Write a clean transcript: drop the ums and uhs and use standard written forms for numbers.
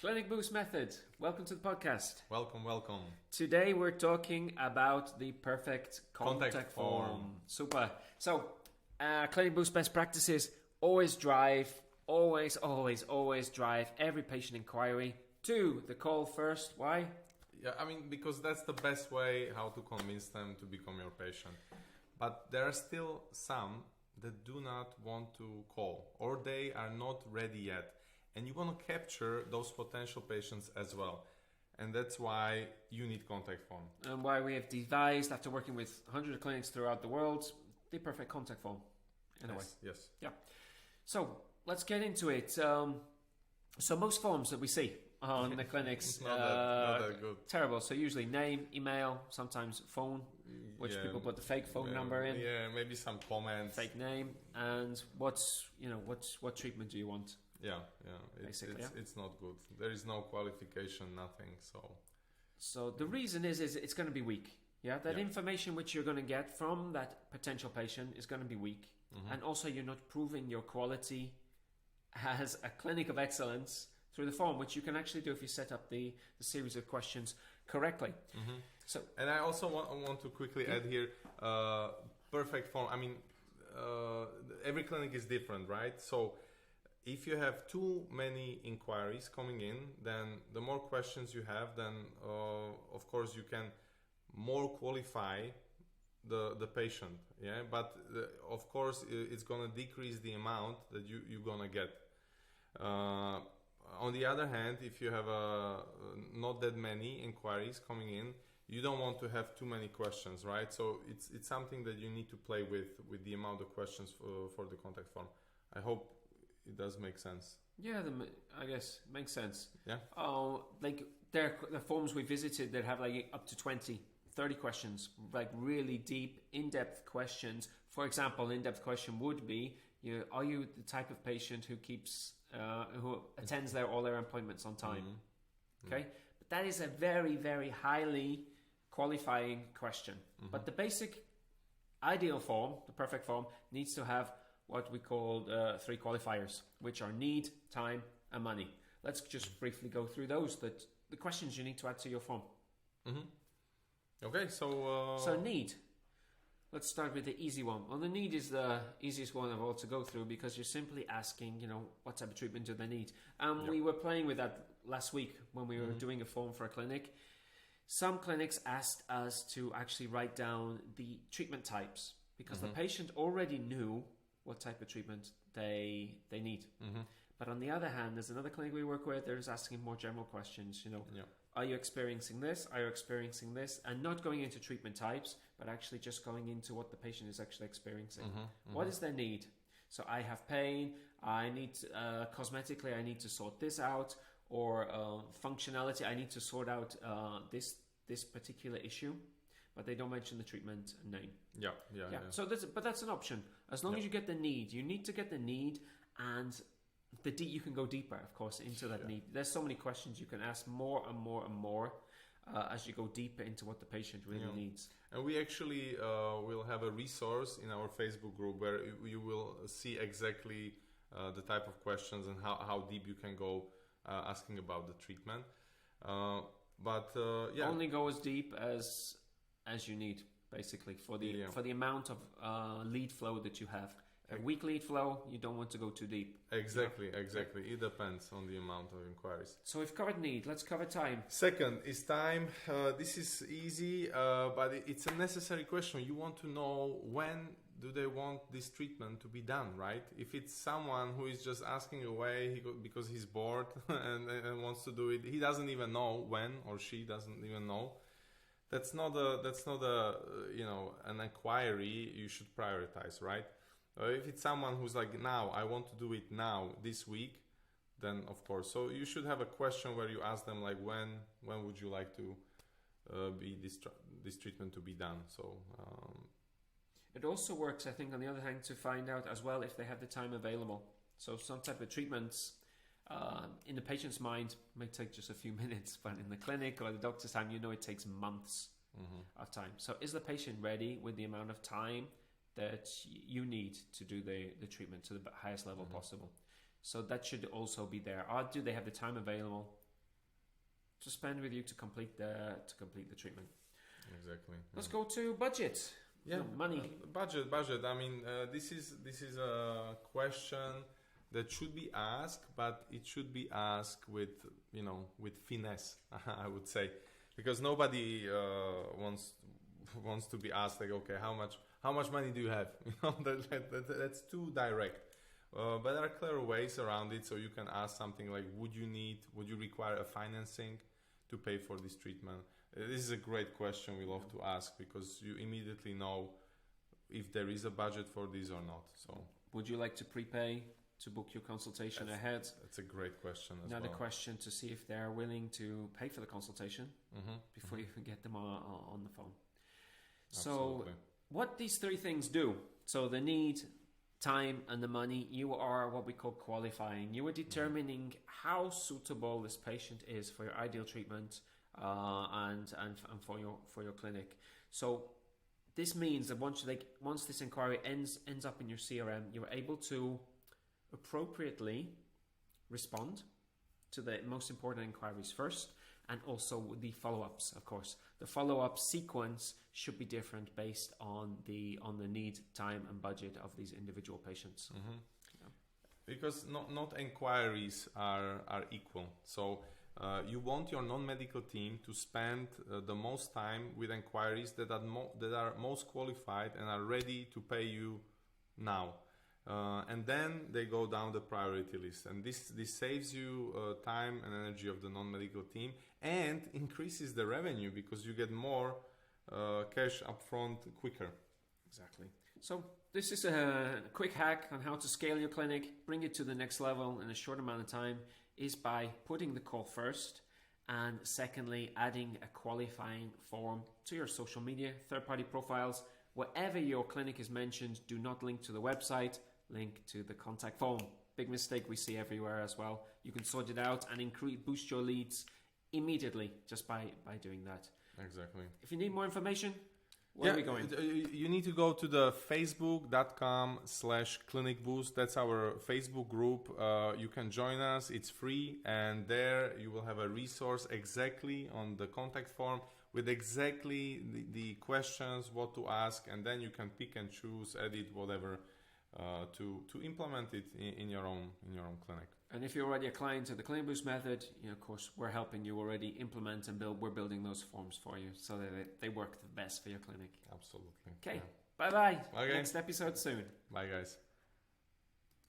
Clinic Boost Method. Welcome to the podcast. Welcome. Today we're talking about the perfect contact form. Super. So, Clinic Boost best practices: always drive, always drive every patient inquiry to the call first. Why? Yeah, because that's the best way how to convince them to become your patient. But there are still some that do not want to call, or they are not ready yet. And you want to capture those potential patients as well. And that's why you need contact form. And why we have devised, after working with hundreds of clinics throughout the world, the perfect contact form. In a way. Yes. Yeah. So let's get into it. So most forms that we see on the clinics, not that good. Terrible. So usually name, email, sometimes phone, which people put the fake phone number in. Yeah, maybe some comments. Fake name, and what treatment do you want? Yeah. It's not good. There is no qualification, nothing. So the reason is it's going to be weak. Yeah, that information which you're going to get from that potential patient is going to be weak, and also you're not proving your quality as a clinic of excellence through the form, which you can actually do if you set up the series of questions correctly. So, and I also want to quickly add here, perfect form. Every clinic is different, right? So if you have too many inquiries coming in, then the more questions you have, then of course you can more qualify the patient. Yeah, but of course it's gonna decrease the amount that you're gonna get. On the other hand, if you have not that many inquiries coming in, you don't want to have too many questions, right? So it's something that you need to play with the amount of questions for the contact form. I hope it does make sense. Yeah, I guess it makes sense. Yeah. Like the forms we visited that have like up to 20, 30 questions, like really deep, in-depth questions. For example, an in-depth question would be, are you the type of patient who who attends all their appointments on time? Okay, but that is a very, very highly qualifying question. But the basic ideal form, the perfect form, needs to have what we call 3 qualifiers, which are need, time, and money. Let's just briefly go through those. The questions you need to add to your form. Okay, so need. Let's start with the easy one. Well, the need is the easiest one of all to go through because you're simply asking, what type of treatment do they need? We were playing with that last week when we were doing a form for a clinic. Some clinics asked us to actually write down the treatment types because the patient already knew what type of treatment they need. But on the other hand, there's another clinic we work with, they're just asking more general questions, Are you experiencing this? Are you experiencing this? And not going into treatment types, but actually just going into what the patient is actually experiencing. What is their need? So I have pain, I need, cosmetically, I need to sort this out, or functionality, I need to sort out this particular issue. But they don't mention the treatment name. Yeah. So that's an option. As long as you get the need, you need to get the need, and you can go deeper, of course, into that need. There's so many questions you can ask more and more as you go deeper into what the patient really needs. And we actually will have a resource in our Facebook group where you will see exactly the type of questions and how deep you can go asking about the treatment. Only go as deep as you need, basically, for the amount of lead flow that you have. A weak lead flow, you don't want to go too deep. Exactly. It depends on the amount of inquiries. So we've covered need. Let's cover time. Second is time. This is easy, but it's a necessary question. You want to know when do they want this treatment to be done, right? If it's someone who is just asking away because he's bored and wants to do it, he doesn't even know when, or she doesn't even know. That's not an inquiry you should prioritize, right? If it's someone who's like, now I want to do it now this week, then of course. So you should have a question where you ask them like, when would you like to be this treatment to be done? So it also works, I think, on the other hand, to find out as well if they have the time available. So some type of treatments in the patient's mind may take just a few minutes, but in the clinic or the doctor's time, it takes months of time. So is the patient ready with the amount of time that you need to do the treatment to the highest level possible? So that should also be there. Or do they have the time available to spend with you to complete the treatment. Exactly. Let's go to budget. Yeah, money. Budget. I mean, this is a question that should be asked, but it should be asked with finesse. I would say, because nobody wants to be asked like, okay, how much money do you have? That's too direct. But there are clever ways around it. So you can ask something like, would you require a financing to pay for this treatment? This is a great question we love to ask, because you immediately know if there is a budget for this or not. So, would you like to prepay to book your consultation ahead? That's a great question as Another well. question to see if they're willing to pay for the consultation before you can get them on the phone. Absolutely. So what these three things do, so the need, time, and the money, you are what we call qualifying. You are determining how suitable this patient is for your ideal treatment and for your clinic. So this means that once this inquiry ends up in your CRM, you're able to appropriately respond to the most important inquiries first, and also the follow-ups. Of course, the follow-up sequence should be different based on the need, time, and budget of these individual patients. Because not inquiries are equal. So you want your non-medical team to spend the most time with inquiries that are most qualified and are ready to pay you now. And then they go down the priority list, and this saves you time and energy of the non-medical team, and increases the revenue because you get more cash upfront quicker. Exactly. So this is a quick hack on how to scale your clinic, bring it to the next level in a short amount of time, is by putting the call first, and secondly, adding a qualifying form to your social media, third-party profiles. Wherever your clinic is mentioned, do not link to the website, link to the contact form. Big mistake we see everywhere as well. You can sort it out and boost your leads immediately just by doing that. Exactly. If you need more information, where are we going? You need to go to the facebook.com/clinicboost. That's our Facebook group. You can join us. It's free, and there you will have a resource exactly on the contact form with exactly the questions, what to ask, and then you can pick and choose, edit, whatever, to implement it in your own clinic. And if you're already a client of the Clinic Boost method, of course, we're helping you already implement and build. We're building those forms for you so that they work the best for your clinic. Absolutely. Okay. Yeah. Bye-bye. Okay. Next episode soon. Bye, guys.